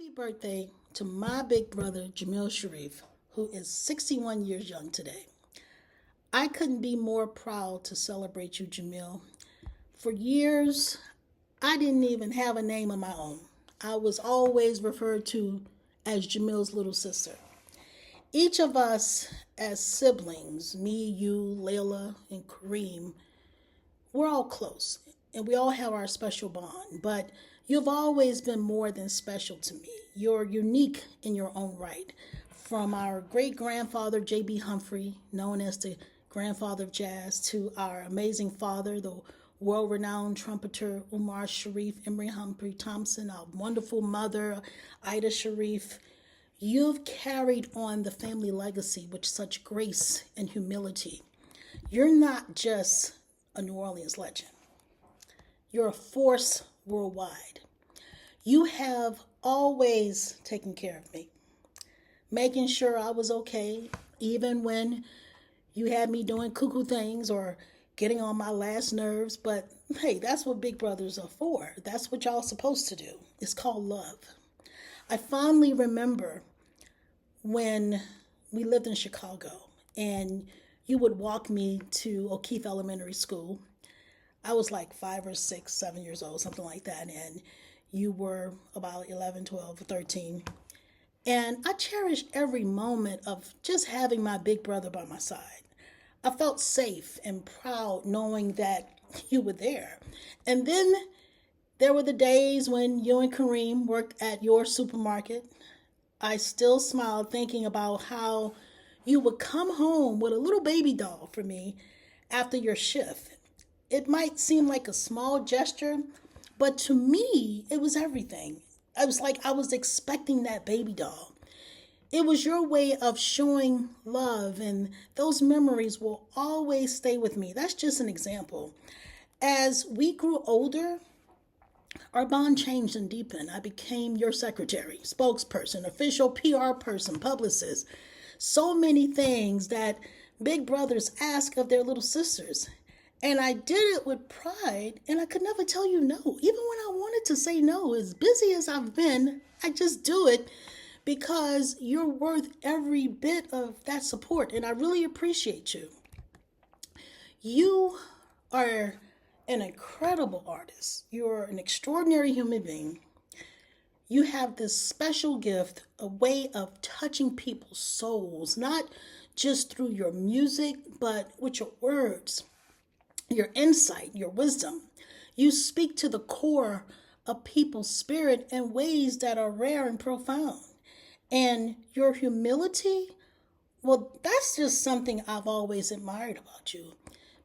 Happy birthday to my big brother, Jamil Sharif, who is 61 years young today. I couldn't be more proud to celebrate you, Jamil. For years, I didn't even have a name of my own. I was always referred to as Jamil's little sister. Each of us, as siblings, me, you, Layla, and Kareem, we're all close and we all have our special bond, but you've always been more than special to me. You're unique in your own right. From our great grandfather, J.B. Humphrey, known as the grandfather of jazz, to our amazing father, the world renowned trumpeter Umar Sharif, Emery Humphrey Thompson, our wonderful mother, Ida Sharif. You've carried on the family legacy with such grace and humility. You're not just a New Orleans legend. You're a force worldwide. You have always taken care of me, making sure I was okay, even when you had me doing cuckoo things or getting on my last nerves. But hey, that's what big brothers are for. That's what y'all supposed to do. It's called love. I fondly remember when we lived in Chicago and you would walk me to O'Keefe Elementary School. I was like 5 or 6, 7 years old, something like that. And you were about 11, 12, 13. And I cherish every moment of just having my big brother by my side. I felt safe and proud knowing that you were there. And then there were the days when you and Kareem worked at your supermarket. I still smile thinking about how you would come home with a little baby doll for me after your shift. It might seem like a small gesture, but to me, it was everything. I was like I was expecting that baby doll. It was your way of showing love, and those memories will always stay with me. That's just an example. As we grew older, our bond changed and deepened. I became your secretary, spokesperson, official PR person, publicist. So many things that big brothers ask of their little sisters. And I did it with pride, and I could never tell you no. Even when I wanted to say no, as busy as I've been, I just do it because you're worth every bit of that support, and I really appreciate you. You are an incredible artist. You're an extraordinary human being. You have this special gift, a way of touching people's souls, not just through your music, but with your words, your insight, your wisdom. You speak to the core of people's spirit in ways that are rare and profound. And your humility, well, that's just something I've always admired about you.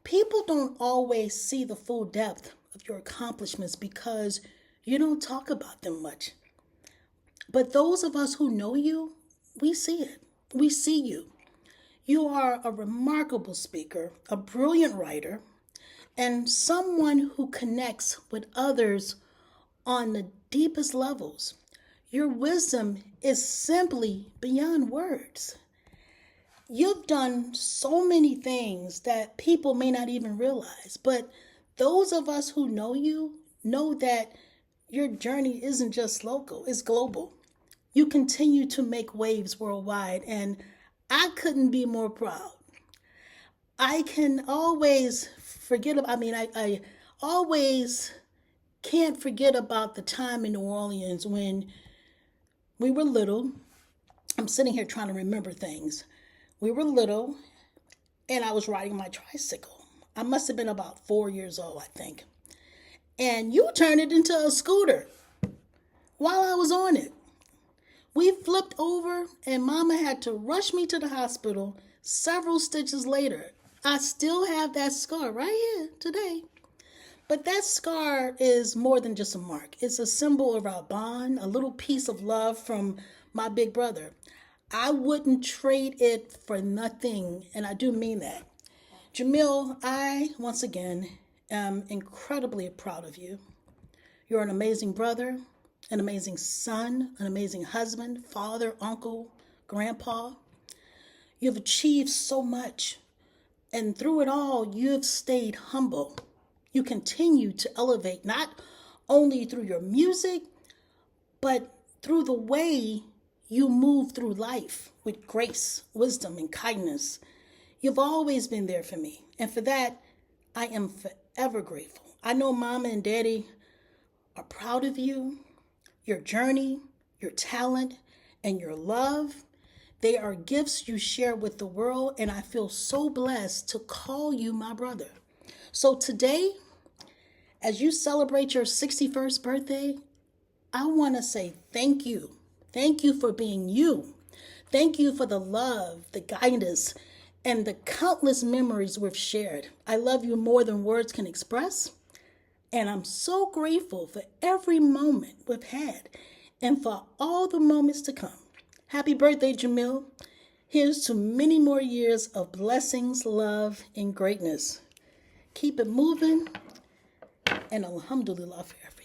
People don't always see the full depth of your accomplishments because you don't talk about them much. But those of us who know you, we see it. We see you. You are a remarkable speaker, a brilliant writer, and someone who connects with others on the deepest levels. Your wisdom is simply beyond words. You've done so many things that people may not even realize, but those of us who know you know that your journey isn't just local, it's global. You continue to make waves worldwide, and I couldn't be more proud. I can always forget, I always can't forget about the time in New Orleans when we were little. I'm sitting here trying to remember things. We were little, and I was riding my tricycle. I must have been about 4 years old, I think. And you turned it into a scooter while I was on it. We flipped over, and Mama had to rush me to the hospital several stitches later. I still have that scar right here today. But that scar is more than just a mark. It's a symbol of our bond, a little piece of love from my big brother. I wouldn't trade it for nothing, and I do mean that. Jamil, I, once again, am incredibly proud of you. You're an amazing brother, an amazing son, an amazing husband, father, uncle, grandpa. You've achieved so much, and through it all, you've stayed humble. You continue to elevate not only through your music, but through the way you move through life with grace, wisdom, and kindness. You've always been there for me. And for that, I am forever grateful. I know Mama and Daddy are proud of you, your journey, your talent, and your love. They are gifts you share with the world, and I feel so blessed to call you my brother. So today, as you celebrate your 61st birthday, I want to say thank you. Thank you for being you. Thank you for the love, the guidance, and the countless memories we've shared. I love you more than words can express. And I'm so grateful for every moment we've had and for all the moments to come. Happy birthday, Jamil. Here's to many more years of blessings, love, and greatness. Keep it moving, and alhamdulillah for everything.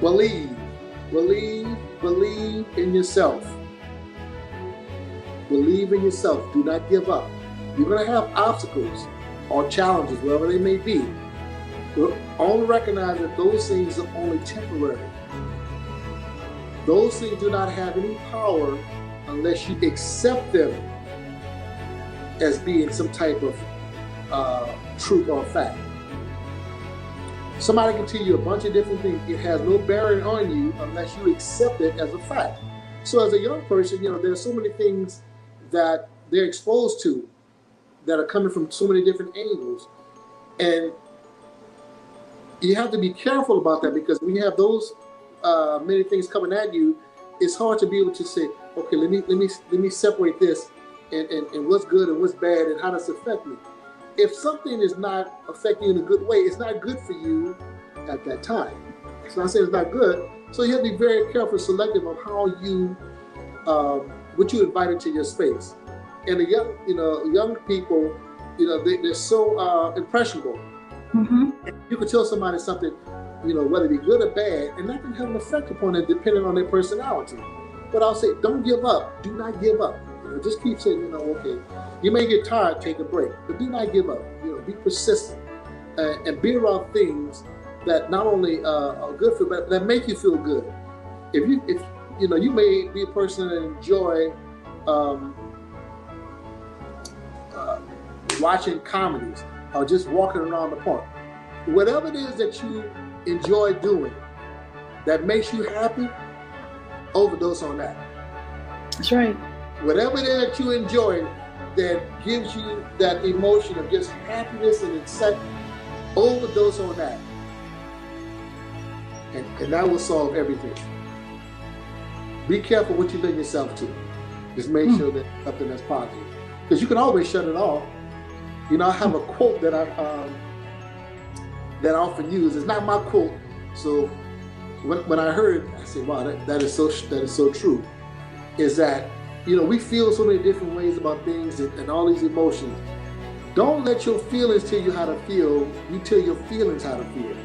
Believe, believe, believe in yourself. Believe in yourself. Do not give up. You're going to have obstacles or challenges, wherever they may be. But only recognize that those things are only temporary. Those things do not have any power unless you accept them as being some type of truth or fact. Somebody can tell you a bunch of different things. It has no bearing on you unless you accept it as a fact. So as a young person, there's so many things that they're exposed to that are coming from so many different angles. And you have to be careful about that, because when you have those many things coming at you, it's hard to be able to say, okay, let me separate this and what's good and what's bad and how does it affect me. If something is not affecting you in a good way, it's not good for you at that time. So I'm saying it's not good. So you have to be very careful, selective of how you, what you invite into your space. And the young people, they're so impressionable. Mm-hmm. You can tell somebody something, whether it be good or bad, and that can have an effect upon them depending on their personality. But I'll say, don't give up. Do not give up. Just keep saying, okay, you may get tired, take a break, but do not give up. Be persistent and be around things that not only are good for you, but that make you feel good. If you may be a person that enjoy watching comedies or just walking around the park. Whatever it is that you enjoy doing that makes you happy, overdose on that. That's right. Whatever it is that you enjoy that gives you that emotion of just happiness and excitement, overdose on that. And that will solve everything. Be careful what you lend yourself to. Just make sure that something that's positive. Because you can always shut it off. I have a quote that I often use. It's not my quote. So when I heard it, I said, wow, that is so true. Is that, we feel so many different ways about things and all these emotions. Don't let your feelings tell you how to feel. You tell your feelings how to feel.